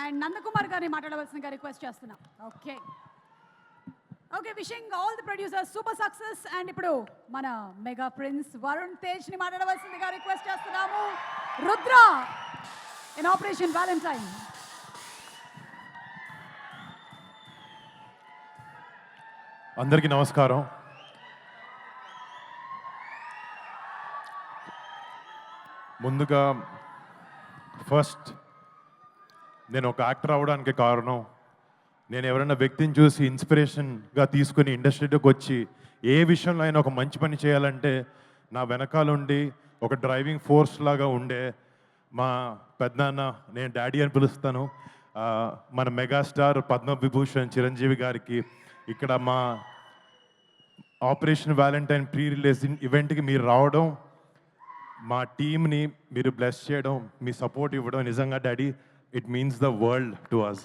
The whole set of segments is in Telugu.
అండ్ నందకుమార్ గారిని మాట్లాడవలసిందిగా రిక్వెస్ట్ చేస్తున్నాం. Okay okay, wishing all the producers super success. And ఇప్పుడు మన మెగా ప్రిన్స్ వరుణ్ తేజ్ ని మాట్లాడవలసిందిగా రిక్వెస్ట్ చేస్తున్నాము. Rudra in operation Valentine. అందరికీ నమస్కారం. ముందుగా ఫస్ట్ నేను ఒక యాక్టర్ అవ్వడానికి కారణం, నేను ఎవరైనా వ్యక్తిని చూసి ఇన్స్పిరేషన్గా తీసుకుని ఇండస్ట్రీలోకి వచ్చి ఏ విషయంలో అయినా ఒక మంచి పని చేయాలంటే నా వెనకాలండి ఒక డ్రైవింగ్ ఫోర్స్ లాగా ఉండే మా పెద్దనాన్న, నేను డాడీ అని పిలుస్తాను, మన మెగాస్టార్ పద్మవిభూషణ్ చిరంజీవి గారికి ఇక్కడ మా ఆపరేషన్ వ్యాలంటైన్ ప్రీ రిలీజ్ ఈవెంట్కి మీరు రావడం, మా టీమ్ని మీరు బ్లెస్ చేయడం, మీ సపోర్ట్ ఇవ్వడం నిజంగా daddy it means the world to us.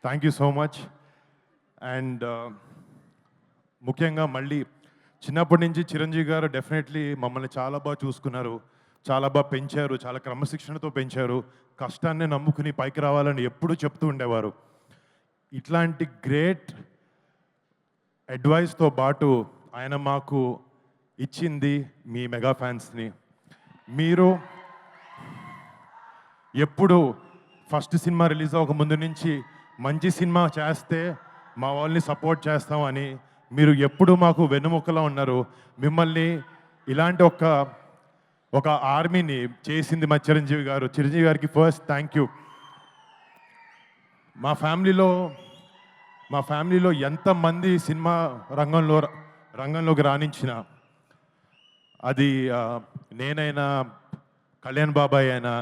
Thank you so much. And ముఖ్యంగా మళ్ళీ చిన్నప్పటి నుంచి చిరంజీవి గారు డెఫినెట్లీ మమ్మల్ని చాలా బాగా చూసుకున్నారు, చాలా బాగా పెంచారు, చాలా క్రమశిక్షణతో పెంచారు, కష్టాన్ని నమ్ముకుని పైకి రావాలని ఎప్పుడూ చెప్తూ ఉండేవారు. ఇట్లాంటి గ్రేట్ అడ్వైస్తో పాటు ఆయన మాకు ఇచ్చింది మీ మెగా ఫ్యాన్స్ని. మీరు ఎప్పుడు ఫస్ట్ సినిమా రిలీజ్ అవ్వక ముందు నుంచి మంచి సినిమా చేస్తే మా వాళ్ళని సపోర్ట్ చేస్తామని మీరు ఎప్పుడు మాకు వెన్నుముకలా ఉన్నారు. మిమ్మల్ని ఇలాంటి ఒక ఆర్మీని చేసింది మా చిరంజీవి గారు. చిరంజీవి గారికి ఫస్ట్ థ్యాంక్ యూ. మా ఫ్యామిలీలో ఎంతమంది సినిమా రంగంలోకి రాణించిన, అది నేనైనా, కళ్యాణ్ బాబాయ్ అయినా,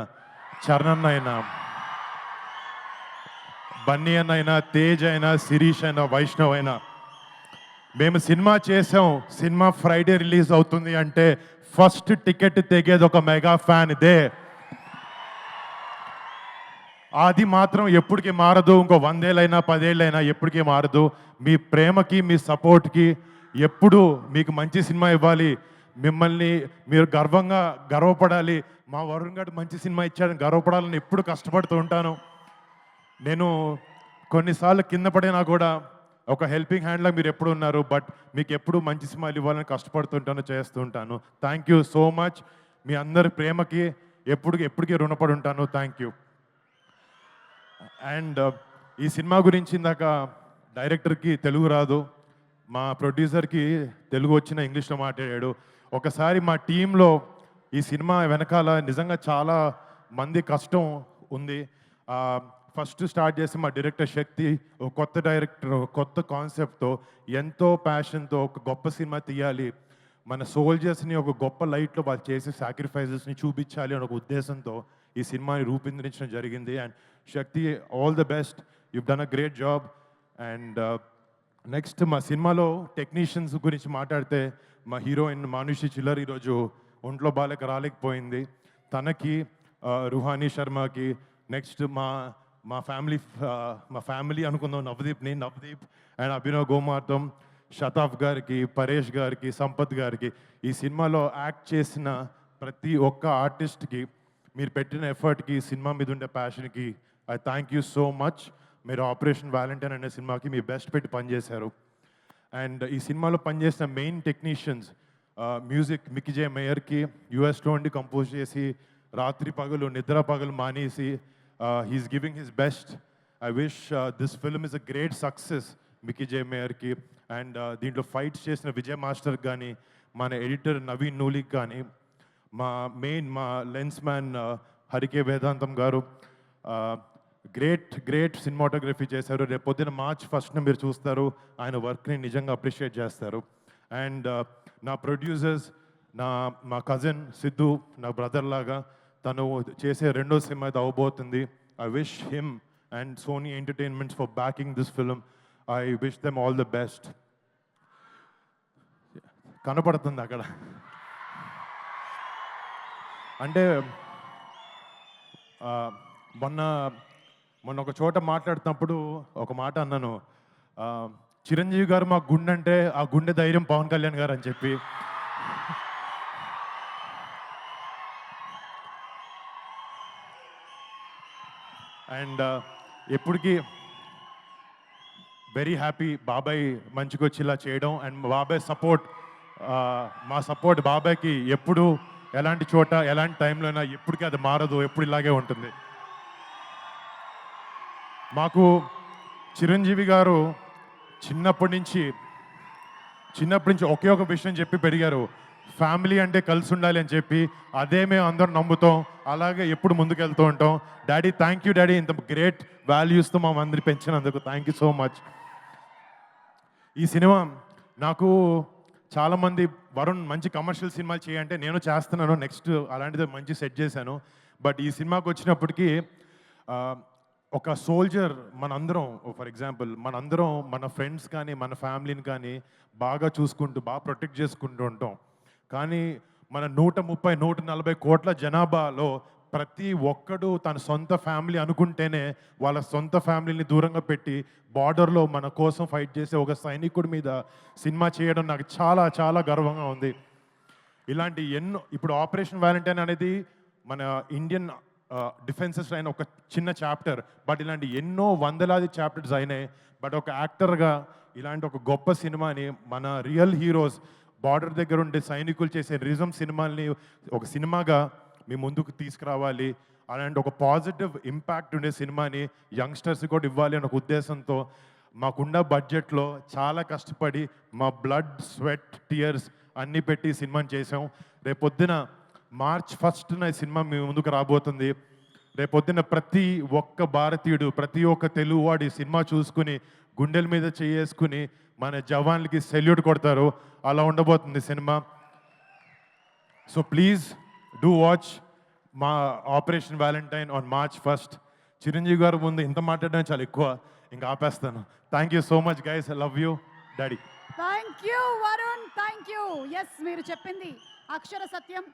చరణ్ అయినా, బన్నీ అన్న అయినా, తేజ్ అయినా, శిరీష్ అయినా, వైష్ణవ్ అయినా, మేము సినిమా చేసాం, సినిమా ఫ్రైడే రిలీజ్ అవుతుంది అంటే ఫస్ట్ టికెట్ తెగేది ఒక మెగా ఫ్యాన్ ఇదే. అది మాత్రం ఎప్పటికీ మారదు. ఇంకో 100 ఏళ్ళైనా 10 ఏళ్ళైనా ఎప్పటికీ మారదు. మీ ప్రేమకి, మీ సపోర్ట్కి ఎప్పుడు మీకు మంచి సినిమా ఇవ్వాలి, మిమ్మల్ని మీరు గర్వపడాలి, మా వరుణ్ గారు మంచి సినిమా ఇచ్చాడని గర్వపడాలని ఎప్పుడు కష్టపడుతూ ఉంటాను. నేను కొన్నిసార్లు కింద పడినా కూడా ఒక హెల్పింగ్ హ్యాండ్లా మీరు ఎప్పుడు ఉన్నారు. బట్ మీకు ఎప్పుడు మంచి సినిమాలు ఇవ్వాలని కష్టపడుతుంటాను, చేస్తూ ఉంటాను. Thank you so much. మీ అందరి ప్రేమకి ఎప్పటికీ రుణపడి ఉంటాను. Thank you. అండ్ ఈ సినిమా గురించి ఇందాక డైరెక్టర్కి తెలుగు రాదు, మా ప్రొడ్యూసర్కి తెలుగు వచ్చిన ఇంగ్లీష్లో మాట్లాడాడు. ఒకసారి మా టీంలో ఈ సినిమా వెనకాల నిజంగా చాలా మంది కష్టం ఉంది. ఫస్ట్ స్టార్ట్ చేసి మా డైరెక్టర్ శక్తి, ఒక కొత్త డైరెక్టర్, కొత్త కాన్సెప్ట్తో, ఎంతో ప్యాషన్తో ఒక గొప్ప సినిమా తీయాలి, మన సోల్జర్స్ని ఒక గొప్ప లైట్లో వాళ్ళు చేసే సాక్రిఫైజెస్ని చూపించాలి అనే ఒక ఉద్దేశంతో ఈ సినిమాని రూపొందించడం జరిగింది. And Shakti, all the best, you've done a great job. And next మా సినిమాలో టెక్నీషియన్స్ గురించి మాట్లాడితే, మా హీరోయిన్ మానుషి చిల్లర్ ఈరోజు ఒంట్లో బాలేక రాలేకపోయింది. తనకి, రుహానీ శర్మకి, నెక్స్ట్ మా ఫ్యామిలీ అనుకుందాం, నవదీప్ అండ్ అభినవ్ గోమార్తం, శతాఫ్ గారికి, పరేష్ గారికి, సంపత్ గారికి, ఈ సినిమాలో యాక్ట్ చేసిన ప్రతి ఒక్క ఆర్టిస్ట్కి మీరు పెట్టిన ఎఫర్ట్కి, సినిమా మీద ఉండే ప్యాషన్కి I thank you so much. మీరు ఆపరేషన్ వ్యాలంటైన్ అనే సినిమాకి మీ బెస్ట్ పెట్టి పనిచేశారు. అండ్ ఈ సినిమాలో పనిచేసిన main technicians, music Mickey J మేయర్కి, యూఎస్లో ఉండి కంపోజ్ చేసి రాత్రి పగలు నిద్ర పగలు మానేసి he is giving his best. I wish this film is a great success Mickey J మేయర్కి. అండ్ దీంట్లో ఫైట్స్ చేసిన విజయ్ మాస్టర్ కానీ, మన ఎడిటర్ నవీన్ నూలిక్ కానీ, మా లెన్స్ మ్యాన్ హరికే వేదాంతం గారు గ్రేట్ సినిమాటోగ్రఫీ చేశారు. రేపు పొద్దున March 1st మీరు చూస్తారు, ఆయన వర్క్ని నిజంగా అప్రిషియేట్ చేస్తారు. అండ్ నా ప్రొడ్యూసర్స్, మా కజిన్ సిద్ధు, నా బ్రదర్ లాగా, తను చేసే రెండో సినిమా ఇది అవబోతుంది. I wish him and Sony entertainments for backing this film. I wish them all the best. కనపడుతుంది అక్కడ అంటే మొన్న ఒక చోట మాట్లాడుతున్నప్పుడు ఒక మాట అన్నాను, చిరంజీవి గారు మా గుండె అంటే ఆ గుండె ధైర్యం పవన్ కళ్యాణ్ గారు అని చెప్పి. అండ్ ఎప్పటికీ వెరీ హ్యాపీ బాబాయ్ మంచిగా వచ్చి ఇలా చేయడం అండ్ బాబాయ్ సపోర్ట్, మా సపోర్ట్ బాబాయ్కి ఎప్పుడు ఎలాంటి చోట ఎలాంటి టైంలో అయినా ఎప్పటికీ అది మారదు, ఎప్పుడు ఇలాగే ఉంటుంది. మాకు చిరంజీవి గారు చిన్నప్పటి నుంచి ఒకే ఒక విషయం చెప్పి పెరిగారు, ఫ్యామిలీ అంటే కలిసి ఉండాలి అని చెప్పి. అదే మేము అందరం నమ్ముతాం, అలాగే ఎప్పుడు ముందుకెళ్తూ ఉంటాం. డాడీ థ్యాంక్ యూ డాడీ, ఇంత గ్రేట్ వాల్యూస్తో మా అందరి పెంచినందుకు థ్యాంక్ యూ సో మచ్. ఈ సినిమా నాకు చాలామంది వరుణ్ మంచి కమర్షియల్ సినిమాలు చేయంటే నేను చేస్తున్నాను, నెక్స్ట్ అలాంటిది మంచి సెట్ చేశాను. బట్ ఈ సినిమాకి వచ్చినప్పటికీ ఒక సోల్జర్ మనందరం, ఫర్ ఎగ్జాంపుల్ మనందరం మన ఫ్రెండ్స్ కానీ మన ఫ్యామిలీని కానీ బాగా చూసుకుంటూ బాగా ప్రొటెక్ట్ చేసుకుంటూ ఉంటాం. కానీ మన 130-140 కోట్ల జనాభాలో ప్రతి ఒక్కడు తన సొంత ఫ్యామిలీ అనుకుంటేనే వాళ్ళ సొంత ఫ్యామిలీని దూరంగా పెట్టి బార్డర్లో మన కోసం ఫైట్ చేసే ఒక సైనికుడి మీద సినిమా చేయడం నాకు చాలా చాలా గర్వంగా ఉంది. ఇలాంటి ఎన్నో, ఇప్పుడు ఆపరేషన్ వ్యాలంటైన్ అనేది మన ఇండియన్ డిఫెన్సెస్ అయిన ఒక చిన్న చాప్టర్, బట్ ఇలాంటి ఎన్నో వందలాది చాప్టర్స్ అయినాయి. బట్ ఒక యాక్టర్గా ఇలాంటి ఒక గొప్ప సినిమాని మన రియల్ హీరోస్ బార్డర్ దగ్గర ఉండే సైనికులు చేసే రిజం సినిమాల్ని ఒక సినిమాగా మీ ముందుకు తీసుకురావాలి, అలాంటి ఒక పాజిటివ్ ఇంపాక్ట్ ఉండే సినిమాని యంగ్స్టర్స్ కూడా ఇవ్వాలి అనే ఒక ఉద్దేశంతో మాకున్న బడ్జెట్లో చాలా కష్టపడి మా బ్లడ్ స్వెట్ టీయర్స్ అన్నీ పెట్టి ఈ సినిమాని చేసాం. రేపొద్దున March 1న ఈ సినిమా మీ ముందుకు రాబోతుంది. రేపొద్దున ప్రతి ఒక్క భారతీయుడు, ప్రతి ఒక్క తెలుగువాడు ఈ సినిమా చూసుకుని గుండెల మీద చేసుకుని మన జవాన్లకి సెల్యూట్ కొడతారు. అలా ఉండబోతుంది cinema. So please do watch మా operation valentine on March 1st. Chiranjeevi garu ముందు ఇంత మాట్లాడడం చాలా ఎక్కువ, ఇంకా ఆపేస్తాను. Thank you so much guys, I love you daddy. Thank you Varun, thank you. Yes, మీరు చెప్పింది అక్షర సత్యం.